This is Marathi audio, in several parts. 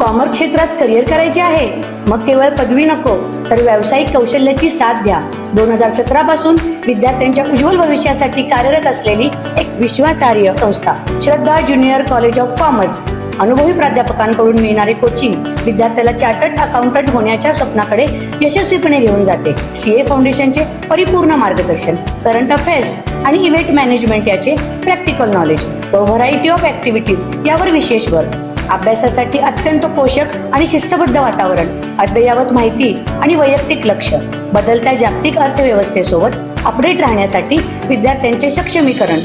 कॉमर्स क्षेत्रात करिअर करायचे आहे? मग केवळ पदवी नको तर व्यावसायिक कौशल्याची साथ द्या. 2017 पासून विद्यार्थ्यांच्या उज्ज्वल भविष्यासाठी कार्यरत असलेली एक विश्वासार्ह संस्था श्रद्धा ज्युनियर कॉलेज ऑफ कॉमर्स. अनुभवी प्राध्यापकांकडून मिळणारे कोचिंग विद्यार्थ्याला चार्टर्ड अकाउंटंट होण्याच्या स्वप्नाकडे यशस्वीपणे घेऊन जाते. सीए फाउंडेशनचे परिपूर्ण मार्गदर्शन, करंट अफेअर्स आणि इव्हेंट मॅनेजमेंट याचे प्रॅक्टिकल नॉलेज व व्हरायटी ऑफ ऍक्टिव्हिटीज यावर विशेष भर. अभ्यासासाठी अत्यंत पोषक आणि शिस्तबद्ध वातावरण, अद्ययावत माहिती आणि वैयक्तिक लक्ष. बदलत्या जागतिक अर्थव्यवस्थेसोबत अपडेट राहण्यासाठी विद्यार्थ्यांचे सक्षमीकरण.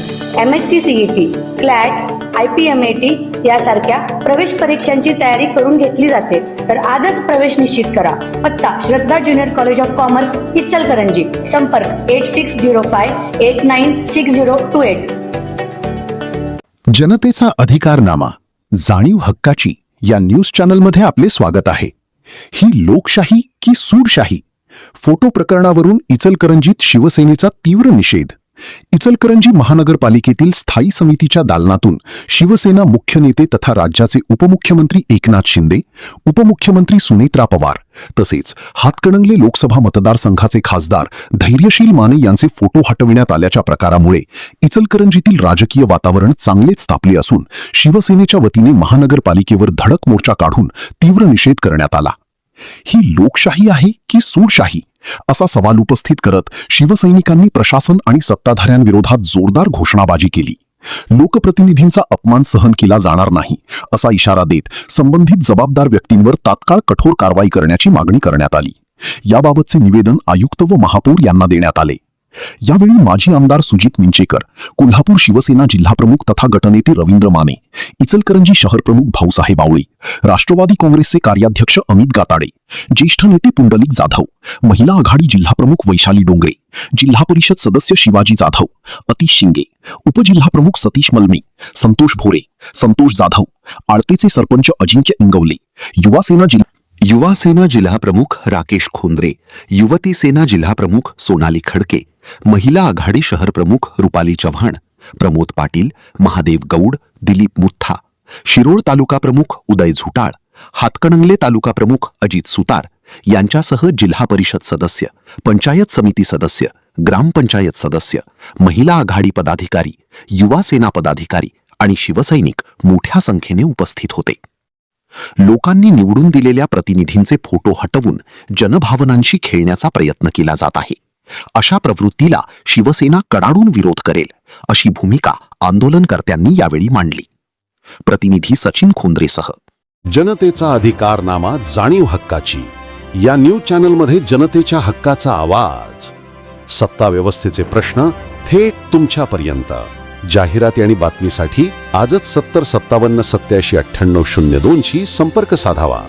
MHT CET, CLAT, IPMAT यासारख्या प्रवेश परीक्षांची तयारी करून घेतली जाते. तर आजच प्रवेश निश्चित करा. पत्ता Shraddha junior college of commerce, Ichalkaranji. संपर्क 8605896028. जनतेचा अधिकारनामा, जाणीव हक्काची या न्यूज चॅनलमध्ये आपले स्वागत आहे. ही लोकशाही की सूडशाही? फोटो प्रकरणावरून इचलकरंजीत शिवसेनेचा तीव्र निषेध. इचलकरंजी महानगरपालिकेतील स्थायी समितीच्या दालनातून शिवसेना मुख्य नेते तथा राज्याचे उपमुख्यमंत्री एकनाथ शिंदे, उपमुख्यमंत्री सुनेत्रा पवार तसेच हातकणंगले लोकसभा मतदारसंघाचे खासदार धैर्यशील माने यांचे फोटो हटविण्यात आल्याच्या प्रकारामुळे इचलकरंजीतील राजकीय वातावरण चांगलेच तापले असून शिवसेनेच्या वतीने महानगरपालिकेवर धडक मोर्चा काढून तीव्र निषेध करण्यात आला. ही लोकशाही आहे की सूडशाही असा सवाल उपस्थित करत शिवसैनिकांनी प्रशासन आणि सत्ताधाऱ्यांविरोधात जोरदार घोषणाबाजी केली. लोकप्रतिनिधींचा अपमान सहन केला जाणार नाही असा इशारा देत संबंधित जबाबदार व्यक्तींवर तात्काळ कठोर कारवाई करण्याची मागणी करण्यात आली. याबाबतचे निवेदन आयुक्त व महापौर यांना देण्यात आले. यावेळी माजी आमदार सुजित मिंचेकर, कोल्हापूर शिवसेना जिल्हाप्रमुख तथा गटनेते रवींद्र माने, इचलकरंजी शहर प्रमुख भाऊसाहेब आवळे, राष्ट्रवादी काँग्रेसचे कार्याध्यक्ष अमित गाताडे, ज्येष्ठ नेते पुंडलिक जाधव, महिला आघाडी जिल्हाप्रमुख वैशाली डोंगरे, जिल्हा परिषद सदस्य शिवाजी जाधव, अतिश शिंगे, उपजिल्हाप्रमुख सतीश मलमे, संतोष भोरे, संतोष जाधव, आळतेचे सरपंच अजिंक्य इंगवले, युवा सेना जिल्हा प्रमुख राकेश खोंद्रे, युवती सेना जिल्हा प्रमुख सोनाली खडके, महिला आघाडी शहर प्रमुख रुपाली चव्हाण, प्रमोद पाटील, महादेव गौड, दिलीप मुत्था, शिरोळ तालुका प्रमुख उदय झुटाळ, हातकणंगले तालुका प्रमुख अजित सुतार यांच्यासह जिल्हा परिषद सदस्य, पंचायत समिती सदस्य, ग्रामपंचायत सदस्य, महिला आघाडी पदाधिकारी, युवा सेना पदाधिकारी आणि शिवसैनिक मोठ्या संख्येने उपस्थित होते. लोकांनी निवडून दिलेल्या प्रतिनिधींचे फोटो हटवून जनभावनांशी खेळण्याचा प्रयत्न केला जात आहे. अशा प्रवृत्तीला शिवसेना कडाडून विरोध करेल अशी भूमिका आंदोलनकर्त्यांनी यावेळी मांडली. प्रतिनिधी सचिन खोंद्रेसह. जनतेचा अधिकारनामा, जाणीव हक्काची या न्यूज चॅनलमध्ये जनतेच्या हक्काचा आवाज. सत्ता व्यवस्थेचे प्रश्न थेट तुमच्यापर्यंत. जाहिराती आणि बातमीसाठी आजच 70 57 87 98 02 शी संपर्क साधावा.